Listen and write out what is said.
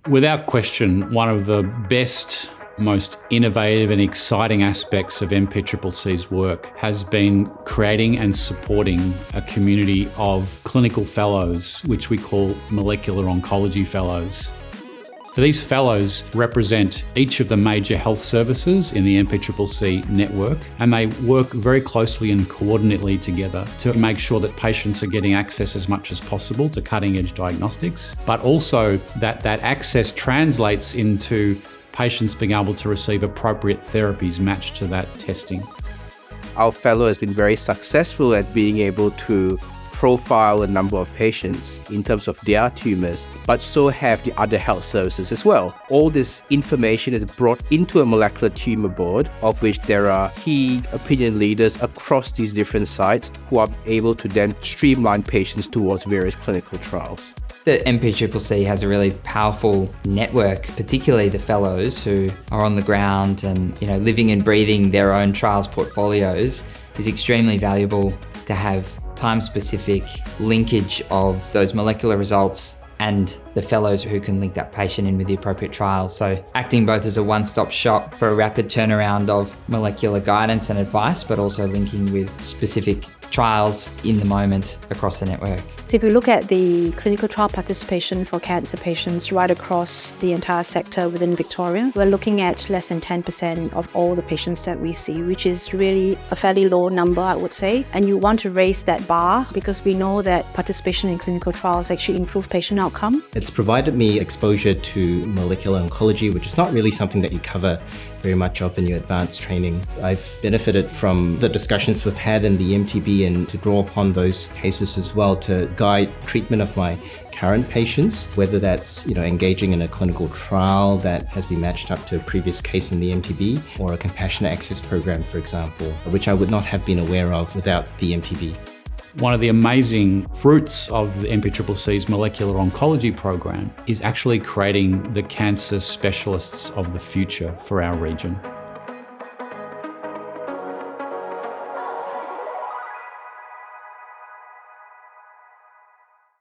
Without question, one of the best, most innovative and exciting aspects of MPCCC's work has been creating and supporting a community of clinical fellows, which we call molecular oncology fellows. So these fellows represent each of the major health services in the MPCCC network, and they work very closely and coordinately together to make sure that patients are getting access as much as possible to cutting-edge diagnostics, but also that access translates into patients being able to receive appropriate therapies matched to that testing. Our fellow has been very successful at being able to profile a number of patients in terms of their tumors, but so have the other health services as well. All this information is brought into a molecular tumor board, of which there are key opinion leaders across these different sites who are able to then streamline patients towards various clinical trials. The MPCCC has a really powerful network, particularly the fellows who are on the ground and living and breathing their own trials portfolios is extremely valuable to have time-specific linkage of those molecular results and the fellows who can link that patient in with the appropriate trials. So acting both as a one-stop shop for a rapid turnaround of molecular guidance and advice, but also linking with specific trials in the moment across the network. So if you look at the clinical trial participation for cancer patients right across the entire sector within Victoria, we're looking at less than 10% of all the patients that we see, which is really a fairly low number, I would say. And you want to raise that bar because we know that participation in clinical trials actually improve patient outcome. It's provided me exposure to molecular oncology, which is not really something that you cover very much of in your advanced training. I've benefited from the discussions we've had in the MTB and to draw upon those cases as well to guide treatment of my current patients, whether that's engaging in a clinical trial that has been matched up to a previous case in the MTB or a compassionate access program, for example, which I would not have been aware of without the MTB. One of the amazing fruits of the MPCCC's molecular oncology program is actually creating the cancer specialists of the future for our region.